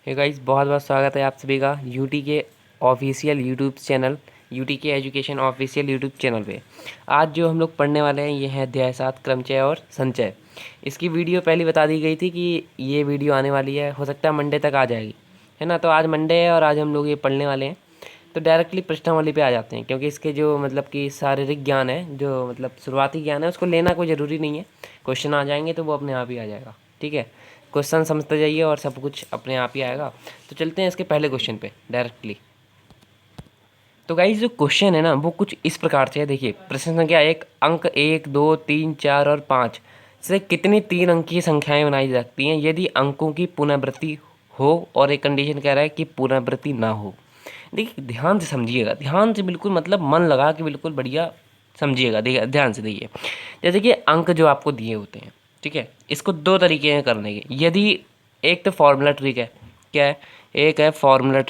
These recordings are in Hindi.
हे गाइस, बहुत बहुत स्वागत है आप सभी का यूटी के ऑफिशियल यूट्यूब चैनल यूटी के एजुकेशन ऑफिशियल यूट्यूब चैनल पे। आज जो हम लोग पढ़ने वाले हैं ये है अध्याय 7 क्रमचय और संचय। इसकी वीडियो पहले बता दी गई थी कि ये वीडियो आने वाली है, हो सकता है मंडे तक आ जाएगी, है ना। तो आज मंडे है और आज हम लोग ये पढ़ने वाले हैं। तो डायरेक्टली प्रश्नावली पे आ जाते हैं, क्योंकि इसके जो मतलब कि शारीरिक ज्ञान है, जो मतलब शुरुआती ज्ञान है, उसको लेना कोई ज़रूरी नहीं है। क्वेश्चन आ जाएंगे तो वो अपने आप ही आ जाएगा, ठीक है। क्वेश्चन समझते जाइए और सब कुछ अपने आप ही आएगा। तो चलते हैं इसके पहले क्वेश्चन पे डायरेक्टली। तो गाइस जो क्वेश्चन है ना वो कुछ इस प्रकार से है। देखिए, प्रश्न संख्या 1, अंक 1, 2, 3, 4 और 5 से कितनी 3 अंकीय संख्याएं बनाई जा सकती हैं यदि अंकों की पुनरावृत्ति हो और एक कंडीशन कह रहा है कि पुनरावृत्ति ना हो। देखिए, ध्यान से समझिएगा, ध्यान से बिल्कुल मतलब मन लगा के बिल्कुल बढ़िया समझिएगा। देखिए, ध्यान से देखिए। जैसे कि अंक जो आपको दिए होते हैं, ठीक है, इसको दो तरीके हैं करने के। यदि एक तो फॉर्मूला ट्रिक है, क्या है, एक है फॉर्मूला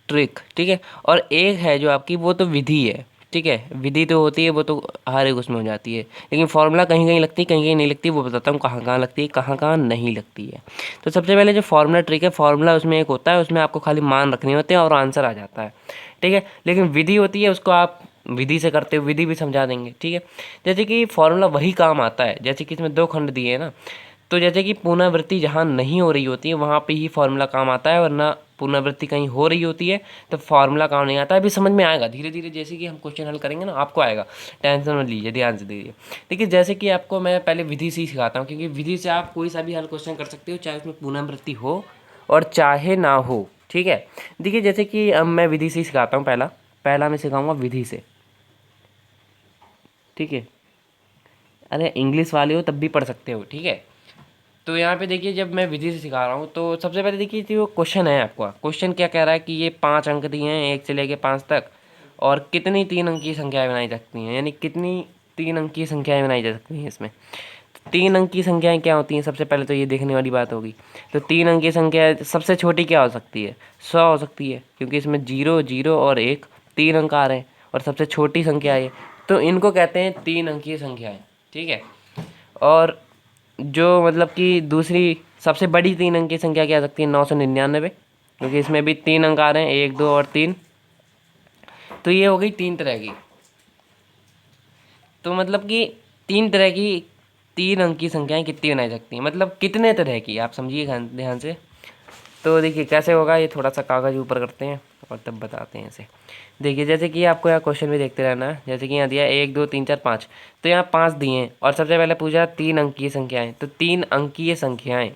ट्रिक, ठीक है। और एक है जो आपकी वो तो विधि है, ठीक है। विधि तो होती है, वो तो हर एक उसमें हो जाती है, लेकिन फॉर्मूला कहीं कहीं लगती है, कहीं कहीं नहीं लगती। वो बताता हूँ कहाँ कहाँ लगती है, कहाँ कहाँ नहीं लगती है। तो सबसे पहले जो फॉर्मूला ट्रिक है, फॉर्मूला उसमें एक होता है, उसमें आपको खाली मान रखने होते हैं और आंसर आ जाता है, ठीक है। लेकिन विधि होती है, उसको आप विधि से करते हो, विधि भी समझा देंगे, ठीक है। जैसे कि फॉर्मूला वही काम आता है, जैसे कि इसमें दो खंड दिए हैं ना, तो जैसे कि पुनरावृत्ति जहाँ नहीं हो रही होती है वहाँ पे ही फॉर्मूला काम आता है, वरना पुनरावृत्ति कहीं हो रही होती है तो फॉर्मूला काम नहीं आता है। अभी समझ में आएगा धीरे धीरे, जैसे कि हम क्वेश्चन हल करेंगे ना आपको आएगा, टेंशन मत लीजिए, ध्यान से दीजिए। देखिए, जैसे कि आपको मैं पहले विधि से ही सिखाता हूँ, क्योंकि विधि से आप कोई सा भी हल क्वेश्चन कर सकते हो, चाहे उसमें पुनरावृत्ति हो और चाहे ना हो, ठीक है। देखिए, जैसे कि अब मैं विधि से ही सिखाता हूँ। पहला मैं सिखाऊंगा विधि से, ठीक है। अरे इंग्लिश वाले हो तब भी पढ़ सकते हो, ठीक है। तो यहाँ पे देखिए, जब मैं विधि से सिखा रहा हूँ तो सबसे पहले देखिए जो क्वेश्चन है, आपका क्वेश्चन क्या कह रहा है कि ये 5 अंक दिए हैं 1 से लेके 5 तक, और कितनी 3 अंकीय संख्याएं बनाई जा सकती हैं, यानी कितनी 3 अंकीय संख्याएं बनाई जा सकती हैं इसमें। 3 अंक की संख्याएं क्या होती हैं, सबसे पहले तो ये देखने वाली बात होगी। तो 3 अंक की संख्या सबसे छोटी क्या हो सकती है, 100 हो सकती है, क्योंकि इसमें 0, 0 और 1 3 अंक आ रहे हैं, और सबसे छोटी संख्या है। तो इनको कहते हैं 3 अंकीय संख्याएं, ठीक है। और जो मतलब कि दूसरी सबसे बड़ी 3 अंक की संख्या क्या आ सकती है, 999, क्योंकि इसमें भी 3 अंक आ रहे हैं, 1, 2 और 3। तो ये हो गई 3 तरह की। तो मतलब कि 3 तरह की 3 अंक की संख्याएं कितनी बनाई सकती हैं, मतलब कितने तरह की, आप समझिए ध्यान से। तो देखिए कैसे होगा, ये थोड़ा सा कागज़ ऊपर करते हैं और तब बताते हैं इसे। देखिए, जैसे कि आपको यहाँ क्वेश्चन भी देखते रहना है। जैसे कि यहाँ दिया 1, 2, 3, 4, 5, तो यहाँ 5 दिए हैं, और सबसे पहले पूछा 3 अंकीय संख्याएं। तो 3 अंकीय संख्याएं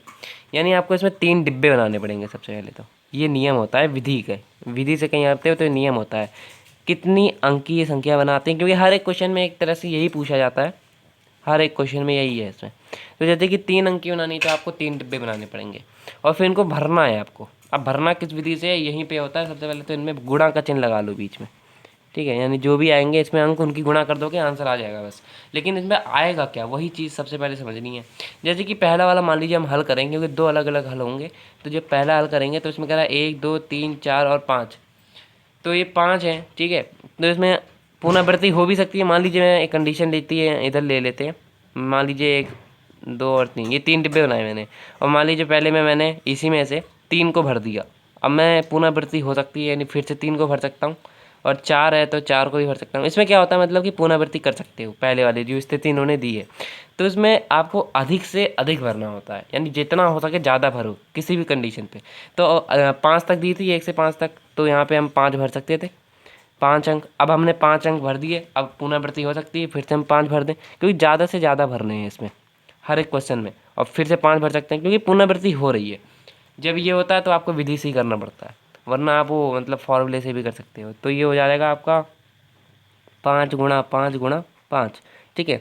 यानी आपको इसमें 3 डिब्बे बनाने पड़ेंगे सबसे पहले तो। ये नियम होता है विधि का, विधि से कहीं आते हो तो ये नियम होता है कितनी अंकीय संख्या बनाते हैं, क्योंकि हर एक क्वेश्चन में एक तरह से यही पूछा जाता है, हर एक क्वेश्चन में यही है इसमें। तो जैसे कि 3 अंक की बनानी, तो आपको 3 डिब्बे बनाने पड़ेंगे, और फिर इनको भरना है आपको। अब भरना किस विधि से है, यहीं पे होता है। सबसे पहले तो इनमें गुणा का चिन्ह लगा लो बीच में, ठीक है। यानी जो भी आएंगे इसमें अंक, उनकी गुणा कर दोगे, आंसर आ जाएगा बस। लेकिन इसमें आएगा क्या, वही चीज़ सबसे पहले समझनी है। जैसे कि पहला वाला मान लीजिए हम हल करेंगे, क्योंकि 2 अलग अलग हल होंगे। तो जब पहला हल करेंगे तो इसमें कह रहा है 1, 2, 3, 4 और 5, तो ये 5 है, ठीक है। तो इसमें पुनरावृत्ति हो भी सकती है। मान लीजिए मैं एक कंडीशन लेती है, इधर ले लेते हैं। मान लीजिए 1, 2 और 3, ये 3 डिब्बे बनाए मैंने, और मान लीजिए पहले में मैंने इसी में से 3 को भर दिया। अब मैं पुनरावृत्ति हो सकती है, यानी फिर से 3 को भर सकता हूँ, और 4 है तो 4 को भी भर सकता हूँ। इसमें क्या होता है, मतलब कि पुनरावृत्ति कर सकते हो पहले वाली जो स्थिति इन्होंने दी है। तो इसमें आपको अधिक से अधिक भरना होता है, यानी जितना हो सके ज़्यादा भरो किसी भी कंडीशन पे। तो 5 तक दी थी, 1 से 5 तक, तो यहाँ पे हम 5 भर सकते थे, 5 अंक। अब हमने 5 अंक भर दिए, अब पुनरावृत्ति हो सकती है, फिर से हम 5 भर दें, क्योंकि ज़्यादा से ज़्यादा भरने हैं इसमें हर एक क्वेश्चन में। और फिर से 5 भर सकते हैं, क्योंकि पुनरावृत्ति हो रही है। जब ये होता है तो आपको विधि से ही करना पड़ता है, वरना आप वो मतलब फॉर्मूले से भी कर सकते हो। तो ये हो जाएगा आपका 5 गुणा 5 गुणा 5, ठीक है।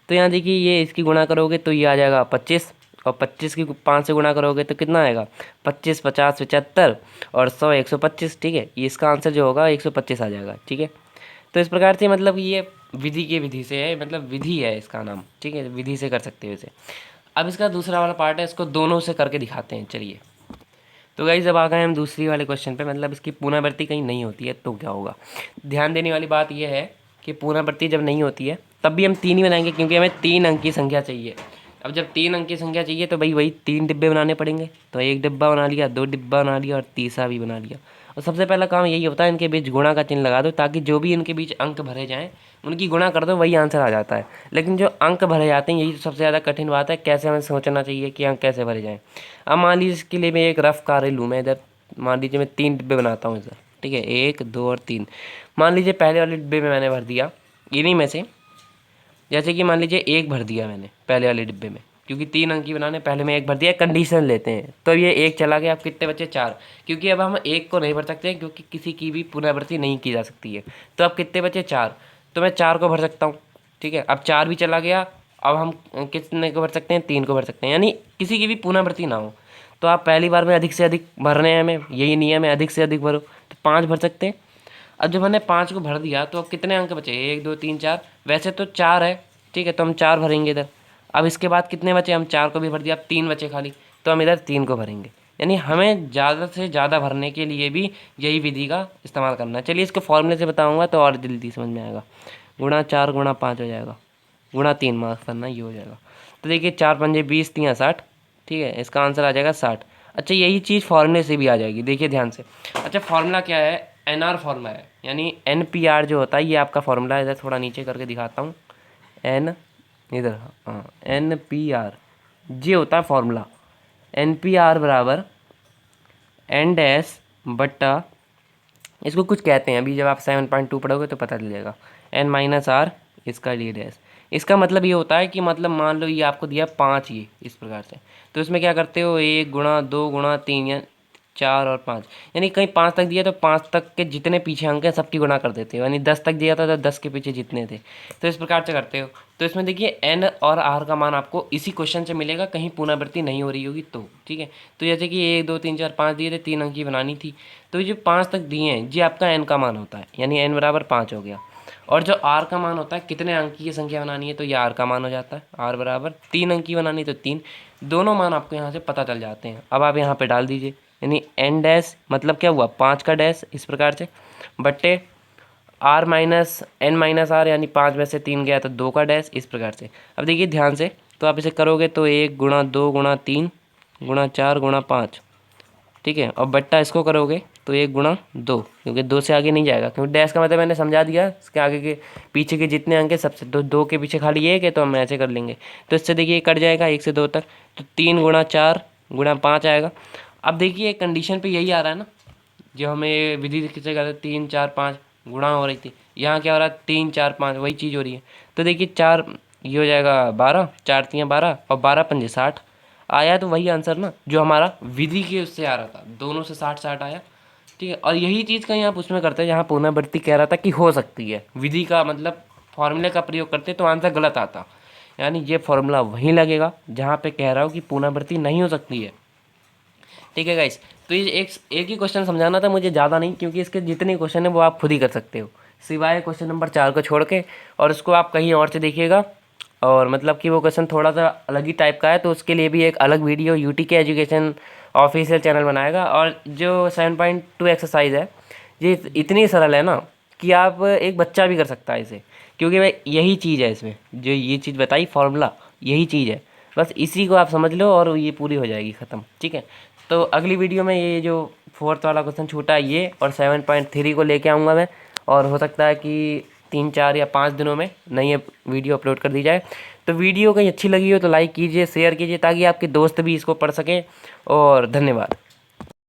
तो यहाँ देखिए, ये इसकी गुणा करोगे तो ये आ जाएगा 25, और 25 की 5 से गुणा करोगे तो कितना आएगा, 25, 50, 75 और 100, 125, ठीक है। ये इसका आंसर जो होगा 125 आ जाएगा, ठीक है। तो इस प्रकार से मतलब ये विधि से है, मतलब विधि है इसका नाम, ठीक है। विधि से कर सकते हो इसे। अब इसका दूसरा वाला पार्ट है, इसको दोनों से करके दिखाते हैं, चलिए। तो गाइस अब आ गए हम दूसरी वाले क्वेश्चन पे, मतलब इसकी पुनरावृत्ति कहीं नहीं होती है तो क्या होगा। ध्यान देने वाली बात यह है कि पुनरावृत्ति जब नहीं होती है तब भी हम 3 ही बनाएंगे, क्योंकि हमें 3 अंक की संख्या चाहिए। अब जब 3 अंक की संख्या चाहिए तो भाई वही 3 डिब्बे बनाने पड़ेंगे। तो 1 डिब्बा बना लिया, 2 डिब्बा बना लिया और तीसरा भी बना लिया। और सबसे पहला काम यही होता है, इनके बीच गुणा का चिन्ह लगा दो, ताकि जो भी इनके बीच अंक भरे जाएँ उनकी गुणा कर दो, वही आंसर आ जाता है। लेकिन जो अंक भरे जाते हैं, यही तो सबसे ज़्यादा कठिन बात है, कैसे हमें सोचना चाहिए कि अंक कैसे भरे जाएँ। अब मान लीजिए इसके लिए मैं एक रफ कार्य लूँ, मैं इधर मान लीजिए मैं 3 डिब्बे बनाता हूँ इधर, ठीक है, 1, 2 और 3। मान लीजिए पहले वाले डिब्बे में मैंने भर दिया इन्हीं में से, जैसे कि मान लीजिए 1 भर दिया मैंने पहले वाले डिब्बे में, क्योंकि 3 अंक की बनाने पहले में 1 भर दिया, कंडीशन लेते हैं। तो ये 1 चला गया, अब कितने बचे 4, क्योंकि अब हम 1 को नहीं भर सकते हैं, क्योंकि किसी की भी पुनरावृत्ति नहीं की जा सकती है। तो अब कितने बचे 4, तो मैं 4 को भर सकता हूँ, ठीक है। अब 4 भी चला गया, अब हम कितने को भर सकते हैं, 3 को भर सकते हैं, यानी किसी की भी पुनरावृत्ति ना हो। तो आप पहली बार में अधिक से अधिक भरने हैं, हमें यही नियम है, अधिक से अधिक भरो। तो 5 भर सकते हैं। अब जब मैंने 5 को भर दिया तो अब कितने अंक बचे, 1 2 3 4, वैसे तो 4 है, ठीक है, तो हम 4 भरेंगे इधर। अब इसके बाद कितने बचे, हम 4 को भी भर दिया, अब 3 बचे खाली, तो हम इधर 3 को भरेंगे। यानी हमें ज़्यादा से ज़्यादा भरने के लिए भी यही विधि का इस्तेमाल करना है। चलिए इसको फॉर्मूले से बताऊँगा तो और जल्दी समझ में आएगा। गुणा 4 गुणा 5 हो जाएगा, गुणा 3 माफ़ करना, ये हो जाएगा। तो देखिए 4 पंजे 20, 3 60, ठीक है, इसका आंसर आ जाएगा 60। अच्छा यही चीज़ फार्मूले से भी आ जाएगी, देखिए ध्यान से। अच्छा फार्मूला क्या है, NR फार्मूला है, यानी NPR जो होता है ये आपका फार्मूला है। इधर थोड़ा नीचे करके दिखाता हूँ, एन इधर, हाँ NPR ये होता है फार्मूला। NPR बराबर एन डैश बट्टा, इसको कुछ कहते हैं, अभी जब आप 7.2 पढ़ोगे तो पता चलेगा, N-R इसका डी डैश। इसका मतलब ये होता है कि मतलब मान लो ये आपको दिया 5, ये इस प्रकार से, तो इसमें क्या करते हो 1 गुणा 2 गुणा 3 या 4 और 5, यानी कहीं 5 तक दिया तो 5 तक के जितने पीछे अंक हैं सबकी गुणा कर देते हो, यानी 10 तक दिया था तो 10 के पीछे जितने थे, तो इस प्रकार से करते हो। तो इसमें देखिए N और R का मान आपको इसी क्वेश्चन से मिलेगा, कहीं पुनरावृत्ति नहीं हो रही होगी तो, ठीक है। तो जैसे कि 1 2 3 4 5 दिए थे, 3 अंक की बनानी थी, तो ये जो 5 तक दिए हैं ये आपका N का मान होता है, यानी N बराबर 5 हो गया। और जो R का मान होता है, कितने अंक की संख्या बनानी है, तो ये R का मान हो जाता है, R बराबर 3 अंक की बनानी तो 3, दोनों मान आपको यहाँ से पता चल जाते हैं। अब आप यहाँ पे डाल दीजिए, यानी N डैश मतलब क्या हुआ 5 का डैश इस प्रकार से, बट्टे R minus N minus R, यानी 5 में से 3 गया तो 2 का डैश इस प्रकार से। अब देखिए ध्यान से, तो आप इसे करोगे तो 1 गुणा 2 गुणा 3 गुणा 4 गुणा 5, ठीक है, और बट्टा इसको करोगे तो 1 गुणा 2, क्योंकि 2 से आगे नहीं जाएगा, क्योंकि डैश का मतलब मैंने समझा दिया, इसके आगे के पीछे के जितने अंक है सबसे, तो 2 के पीछे खाली 1 है तो हम ऐसे कर लेंगे। तो इससे देखिए कट जाएगा 1 से 2 तक, तो 3 गुणा 4 गुणा 5 आएगा। अब देखिए कंडीशन पे यही आ रहा है ना, जो हमें विधि से करते 3 4 5 गुणा हो रही थी, यहाँ क्या हो रहा है 3 4 5 वही चीज़ हो रही है। तो देखिए 4 ये हो जाएगा 12, 4 3 12 और 12 पंजे 60, आया तो वही आंसर ना जो हमारा विधि के उससे आ रहा था, दोनों से 60 60 आया, ठीक है। और यही चीज़ कहीं आप उसमें करते हैं जहाँ पुनरावृत्ति कह रहा था कि हो सकती है, विधि का मतलब फॉर्मूले का प्रयोग करते तो आंसर गलत आता, यानी ये फॉर्मूला वहीं लगेगा जहाँ पे कह रहा हूँ कि पुनरावृत्ति नहीं हो सकती है, ठीक है गाइस। तो ये एक ही क्वेश्चन समझाना था मुझे, ज़्यादा नहीं, क्योंकि इसके जितने क्वेश्चन है वो आप खुद ही कर सकते हो, सिवाय क्वेश्चन नंबर 4 को छोड़ के, और उसको आप कहीं और से देखिएगा। और मतलब कि वो क्वेश्चन थोड़ा सा अलग ही टाइप का है, तो उसके लिए भी एक अलग video UTK education official channel बनाएगा। और जो 7.2 एक्सरसाइज है ये इतनी सरल है ना कि आप एक बच्चा भी कर सकता है इसे, क्योंकि भाई यही चीज़ है इसमें, जो ये चीज़ बताई फार्मूला यही चीज़ है, बस इसी को आप समझ लो और ये पूरी हो जाएगी ख़त्म, ठीक है। तो अगली वीडियो में ये जो 4th वाला क्वेश्चन छूटा है ये, और 7.3 को लेके आऊँगा मैं, और हो सकता है कि 3 4 या 5 दिनों में नई वीडियो अपलोड कर दी जाए। तो वीडियो कहीं अच्छी लगी हो तो लाइक कीजिए, शेयर कीजिए, ताकि आपके दोस्त भी इसको पढ़ सकें। और धन्यवाद।